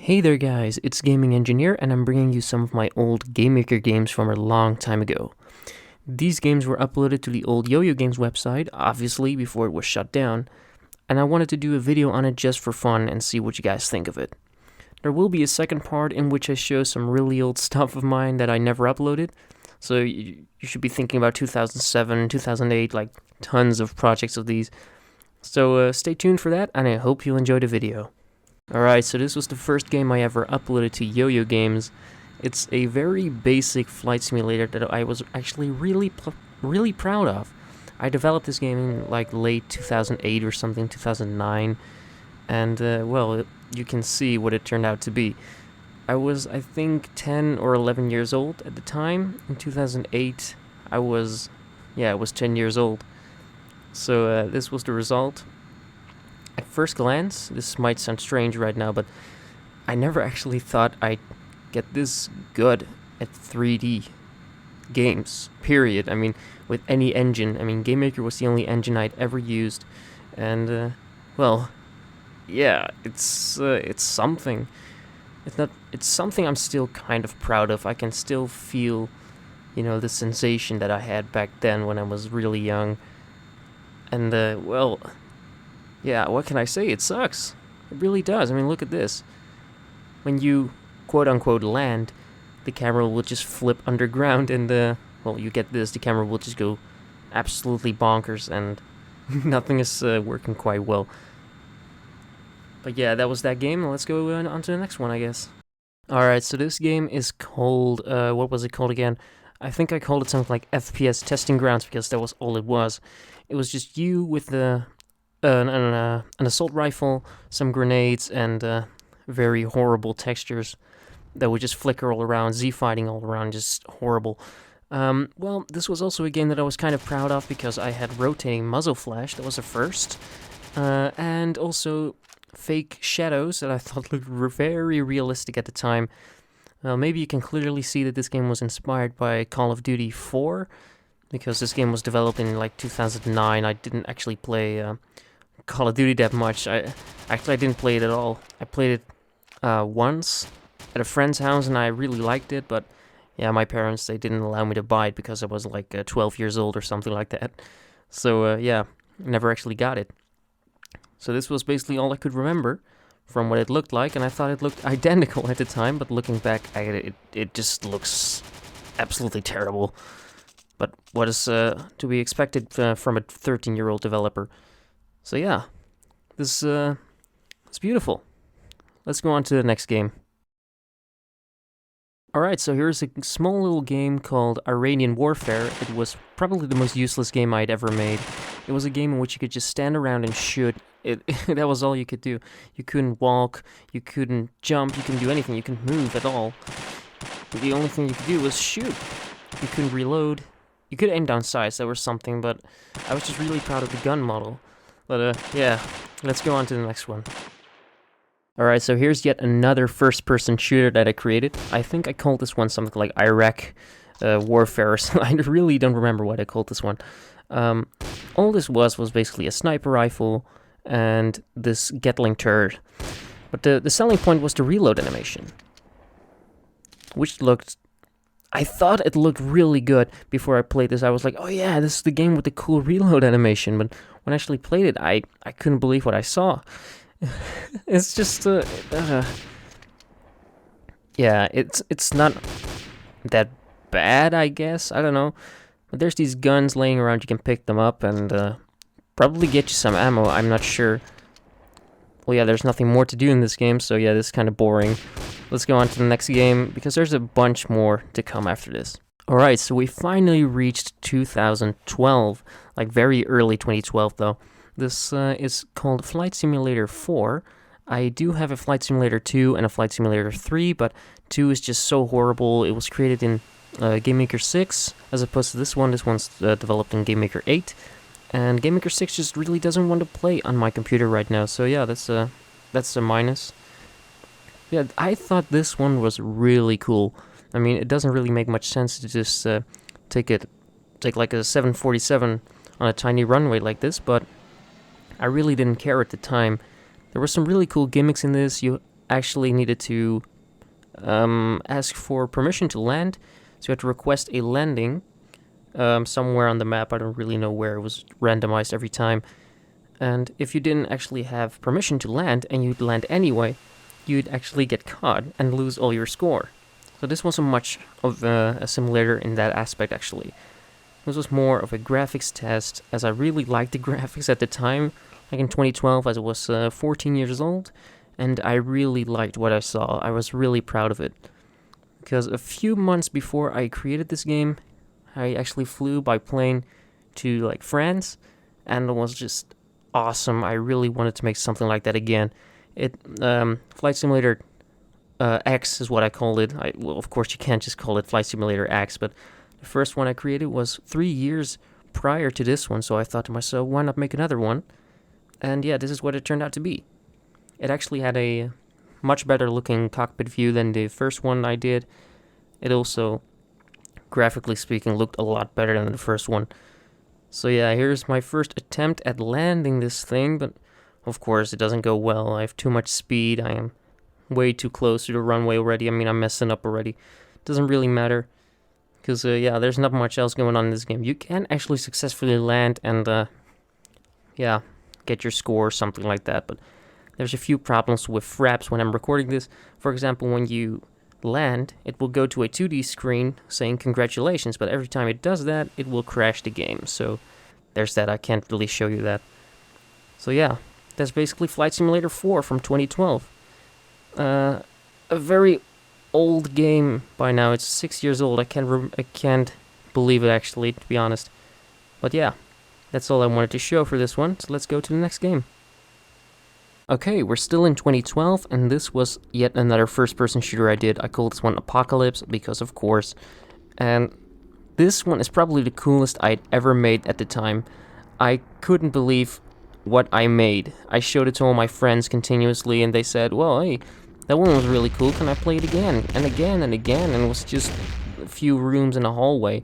Hey there guys, it's Gaming Engineer and I'm bringing you some of my old GameMaker games from a long time ago. These games were uploaded to the old Yo-Yo Games website, obviously before it was shut down, and I wanted to do a video on it just for fun and see what you guys think of it. There will be a second part in which I show some really old stuff of mine that I never uploaded, so you should be thinking about 2007, 2008, like tons of projects of these. So stay tuned for that and I hope you'll enjoy the video. Alright, so this was the first game I ever uploaded to Yo-Yo Games. It's a very basic flight simulator that I was actually really proud of. I developed this game in like late 2008 or something, 2009, and well, you can see what it turned out to be. I was, I think, 10 or 11 years old at the time. In 2008, I was 10 years old. So this was the result. At first glance, this might sound strange right now, but I never actually thought I'd get this good at 3D games, period. I mean, with any engine. I mean, GameMaker was the only engine I'd ever used, and, well, yeah, it's something. It's something I'm still kind of proud of. I can still feel, the sensation that I had back then when I was really young, and, well... yeah, what can I say? It sucks. It really does. I mean, look at this. When you, quote-unquote, land, the camera will just flip underground and, well, you get this, the camera will just go absolutely bonkers and nothing is working quite well. But yeah, that was that game. Let's go on to the next one, I guess. Alright, so this game is called, what was it called again? I think I called it something like FPS Testing Grounds because that was all it was. It was just you with an assault rifle, some grenades, and very horrible textures that would just flicker all around, Z-fighting all around, just horrible. Well, this was also a game that I was kind of proud of because I had rotating muzzle flash, that was a first, and also fake shadows that I thought looked very realistic at the time. Maybe you can clearly see that this game was inspired by Call of Duty 4, because this game was developed in like 2009. I didn't actually play Call of Duty that much. I didn't play it at all. I played it once at a friend's house and I really liked it, but yeah, my parents, they didn't allow me to buy it because I was like 12 years old or something like that. So yeah, never actually got it. So this was basically all I could remember from what it looked like, and I thought it looked identical at the time, but looking back at it, it just looks absolutely terrible. But what is to be expected from a 13-year-old developer? So yeah, this it's beautiful. Let's go on to the next game. Alright, so here's a small little game called Iranian Warfare. It was probably the most useless game I'd ever made. It was a game in which you could just stand around and shoot. That was all you could do. You couldn't walk, you couldn't jump, you couldn't do anything, you couldn't move at all. The only thing you could do was shoot. You couldn't reload. You could aim down sights, that was something, but I was just really proud of the gun model. But yeah, let's go on to the next one. Alright, so here's yet another first-person shooter that I created. I think I called this one something like Iraq Warfare or something. I really don't remember what I called this one. All this was basically a sniper rifle and this Gatling turret. But the selling point was the reload animation, which looked... I thought it looked really good before I played this. I was like, oh yeah, this is the game with the cool reload animation. But when I actually played it, I couldn't believe what I saw. It's just, yeah, it's not that bad, I guess. I don't know. But there's these guns laying around. You can pick them up and probably get you some ammo. I'm not sure. Well, yeah, there's nothing more to do in this game, so yeah, this is kind of boring. Let's go on to the next game, because there's a bunch more to come after this. Alright, so we finally reached 2012, like very early 2012 though. This is called Flight Simulator 4. I do have a Flight Simulator 2 and a Flight Simulator 3, but 2 is just so horrible. It was created in GameMaker 6, as opposed to this one. This one's developed in GameMaker 8. And GameMaker 6 just really doesn't want to play on my computer right now, so yeah, that's a minus. Yeah, I thought this one was really cool. I mean, it doesn't really make much sense to just take like a 747 on a tiny runway like this, but I really didn't care at the time. There were some really cool gimmicks in this. You actually needed to ask for permission to land, so you had to request a landing somewhere on the map. I don't really know where. It was randomized every time. And if you didn't actually have permission to land and you'd land anyway, you'd actually get caught and lose all your score. So this wasn't much of a simulator in that aspect, actually. This was more of a graphics test, as I really liked the graphics at the time, like in 2012, as I was 14 years old, and I really liked what I saw. I was really proud of it. Because a few months before I created this game, I actually flew by plane to like France, and it was just awesome. I really wanted to make something like that again. Flight Simulator X is what I called it. Well, of course, you can't just call it Flight Simulator X, but the first one I created was 3 years prior to this one, so I thought to myself, why not make another one? And yeah, this is what it turned out to be. It actually had a much better looking cockpit view than the first one I did. It also, graphically speaking, looked a lot better than the first one. So yeah, here's my first attempt at landing this thing, but of course it doesn't go well. I have too much speed. I am way too close to the runway already. I mean, I'm messing up already. Doesn't really matter. Because, yeah, there's not much else going on in this game. You can actually successfully land and, yeah, get your score or something like that. But there's a few problems with fraps when I'm recording this. For example, when you land, it will go to a 2D screen saying congratulations. But every time it does that, it will crash the game. So there's that. I can't really show you that. So, yeah, that's basically Flight Simulator 4 from 2012. A very old game by now. It's 6 years old. I can't believe it, actually, to be honest. But yeah, that's all I wanted to show for this one. So let's go to the next game. Okay, we're still in 2012, and this was yet another first-person shooter I did. I called this one Apocalypse because, of course. And this one is probably the coolest I'd ever made at the time. I couldn't believe what I made. I showed it to all my friends continuously, and they said, well, hey, that one was really cool, can I play it again? And again and again, and it was just a few rooms in a hallway.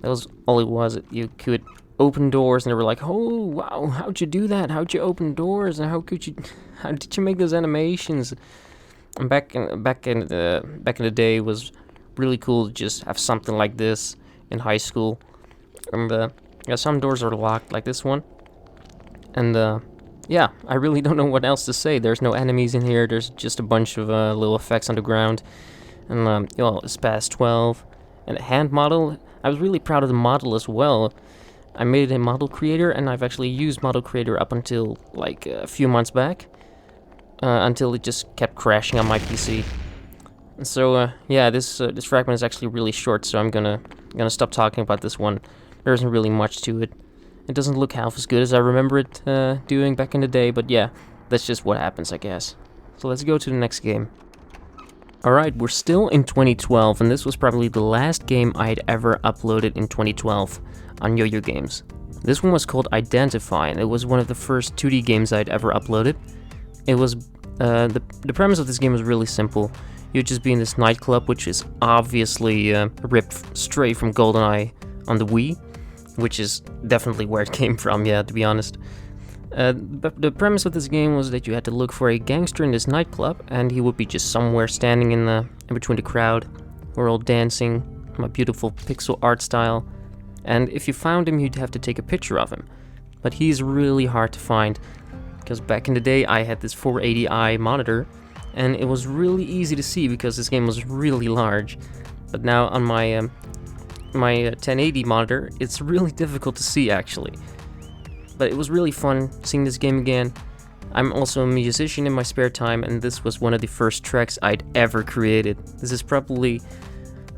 That was all it was. You could open doors, and they were like, oh, wow, how'd you do that? How'd you open doors? And how did you make those animations? And back in the day, it was really cool to just have something like this in high school. And yeah, some doors are locked, like this one. And yeah, I really don't know what else to say. There's no enemies in here. There's just a bunch of little effects on the ground. And, well, it's past 12. And a hand model. I was really proud of the model as well. I made it in Model Creator, and I've actually used Model Creator up until, like, a few months back. Until it just kept crashing on my PC. And so, yeah, this fragment is actually really short, so I'm gonna stop talking about this one. There isn't really much to it. It doesn't look half as good as I remember it doing back in the day, but yeah, that's just what happens, I guess. So let's go to the next game. Alright, we're still in 2012, and this was probably the last game I had ever uploaded in 2012 on Yo-Yo Games. This one was called Identify, and it was one of the first 2D games I'd ever uploaded. It was, the premise of this game was really simple. You'd just be in this nightclub, which is obviously ripped straight from GoldenEye on the Wii. Which is definitely where it came from, yeah, to be honest. But the premise of this game was that you had to look for a gangster in this nightclub, and he would be just somewhere standing in between the crowd. We're all dancing, my beautiful pixel art style. And if you found him, you'd have to take a picture of him. But he's really hard to find, because back in the day I had this 480i monitor, and it was really easy to see because this game was really large. But now on my 1080 monitor, it's really difficult to see, actually. But it was really fun seeing this game again. I'm also a musician in my spare time, and this was one of the first tracks I'd ever created. This is probably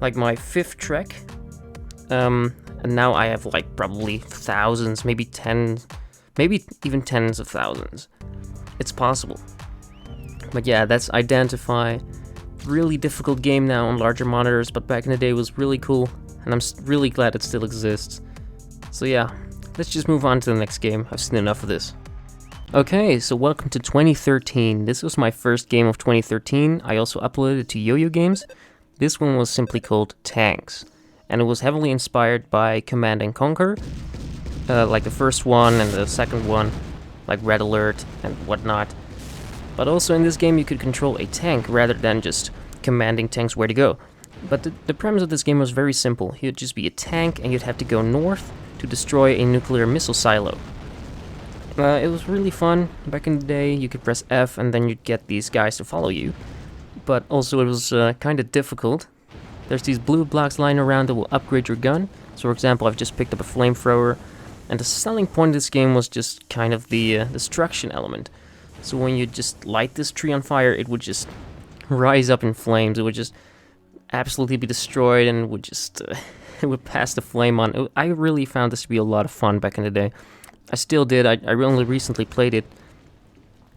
like my 5th track. And now I have like probably thousands, maybe even tens of thousands. It's possible. But yeah, that's Identify. Really difficult game now on larger monitors, but back in the day it was really cool. And I'm really glad it still exists. So yeah, let's just move on to the next game. I've seen enough of this. Okay, so welcome to 2013. This was my first game of 2013. I also uploaded it to Yo-Yo Games. This one was simply called Tanks. And it was heavily inspired by Command & Conquer. Like the first one and the second one. Like Red Alert and whatnot. But also in this game you could control a tank rather than just commanding tanks where to go. But the premise of this game was very simple. You'd just be a tank and you'd have to go north to destroy a nuclear missile silo. It was really fun. Back in the day you could press F and then you'd get these guys to follow you. But also it was kind of difficult. There's these blue blocks lying around that will upgrade your gun. So for example, I've just picked up a flamethrower. And the selling point of this game was just kind of the destruction element. So when you just light this tree on fire, it would just rise up in flames. It would just absolutely be destroyed and would just it would pass the flame on. I really found this to be a lot of fun back in the day. I still did. I only recently played it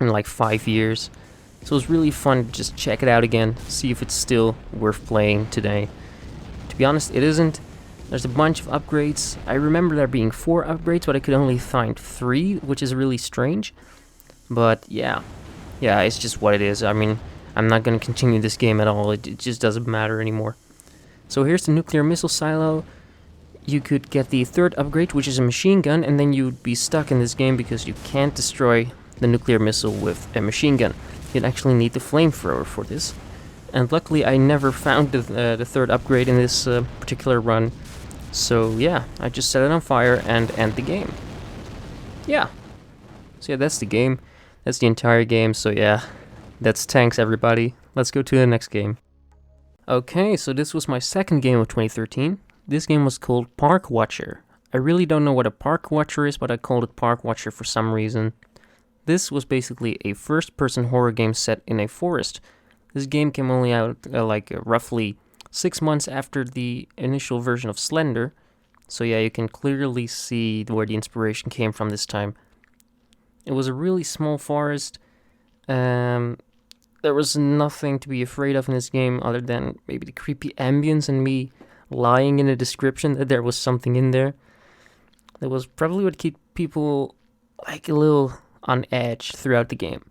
in like 5 years. So it was really fun to just check it out again, see if it's still worth playing today. To be honest, it isn't. There's a bunch of upgrades. I remember there being 4 upgrades, but I could only find 3, which is really strange. But yeah, it's just what it is. I mean, I'm not going to continue this game at all. It just doesn't matter anymore. So here's the nuclear missile silo. You could get the 3rd upgrade, which is a machine gun, and then you'd be stuck in this game because you can't destroy the nuclear missile with a machine gun. You'd actually need the flamethrower for this. And luckily I never found the 3rd upgrade in this particular run. So yeah, I just set it on fire and end the game. Yeah. So yeah, that's the game. That's the entire game, so yeah. That's tanks, everybody. Let's go to the next game. Okay, so this was my 2nd game of 2013. This game was called Park Watcher. I really don't know what a Park Watcher is, but I called it Park Watcher for some reason. This was basically a first-person horror game set in a forest. This game came only out roughly 6 months after the initial version of Slender. So yeah, you can clearly see where the inspiration came from this time. It was a really small forest. There was nothing to be afraid of in this game other than maybe the creepy ambience and me lying in the description that there was something in there. That was probably what keep people like a little on edge throughout the game.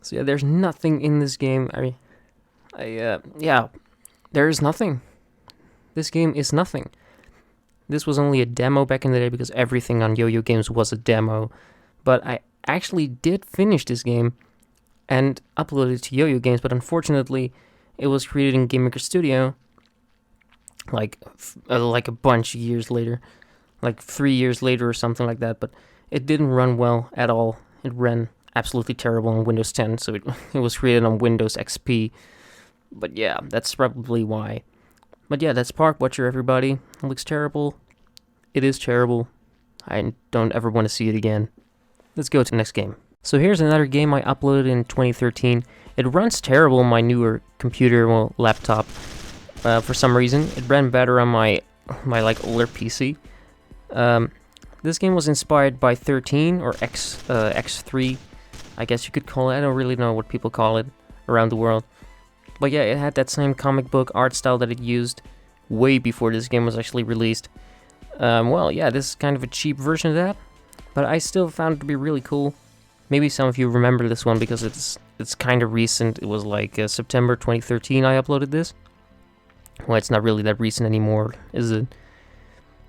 So yeah, there's nothing in this game. There is nothing. This game is nothing. This was only a demo back in the day because everything on Yo-Yo Games was a demo. But I actually did finish this game and upload it to Yo-Yo Games, but unfortunately it was created in Game Maker Studio like a bunch of years later, like 3 years later or something like that, but it didn't run well at all. It ran absolutely terrible on Windows 10, so it was created on Windows XP, but yeah, that's probably why. But yeah, that's Park Watcher, everybody. It looks terrible. It is terrible. I don't ever want to see it again. Let's go to the next game. So here's another game I uploaded in 2013. It runs terrible on my newer computer, well, laptop. For some reason, it ran better on my older PC. This game was inspired by 13 or X3, I guess you could call it. I don't really know what people call it around the world. But yeah, it had that same comic book art style that it used way before this game was actually released. Well, yeah, this is kind of a cheap version of that, but I still found it to be really cool. Maybe some of you remember this one because it's kind of recent. It was like September 2013 I uploaded this. Well, it's not really that recent anymore, is it?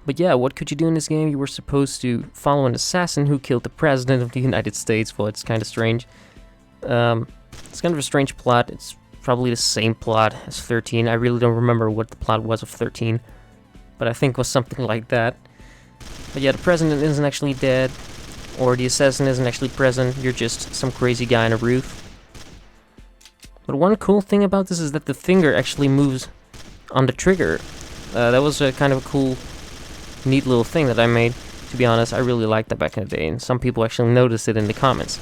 But yeah, what could you do in this game? You were supposed to follow an assassin who killed the President of the United States. Well, it's kind of strange. It's kind of a strange plot. It's probably the same plot as 13. I really don't remember what the plot was of 13, but I think it was something like that. But yeah, the President isn't actually dead, or the assassin isn't actually present. You're just some crazy guy on a roof. But one cool thing about this is that the finger actually moves on the trigger. That was a kind of a cool, neat little thing that I made. To be honest, I really liked that back in the day, and some people actually noticed it in the comments.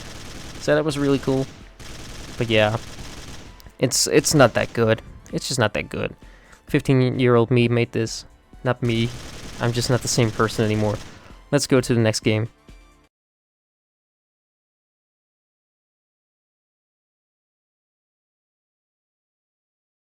So that was really cool. But yeah, it's not that good. It's just not that good. 15-year-old me made this, not me. I'm just not the same person anymore. Let's go to the next game.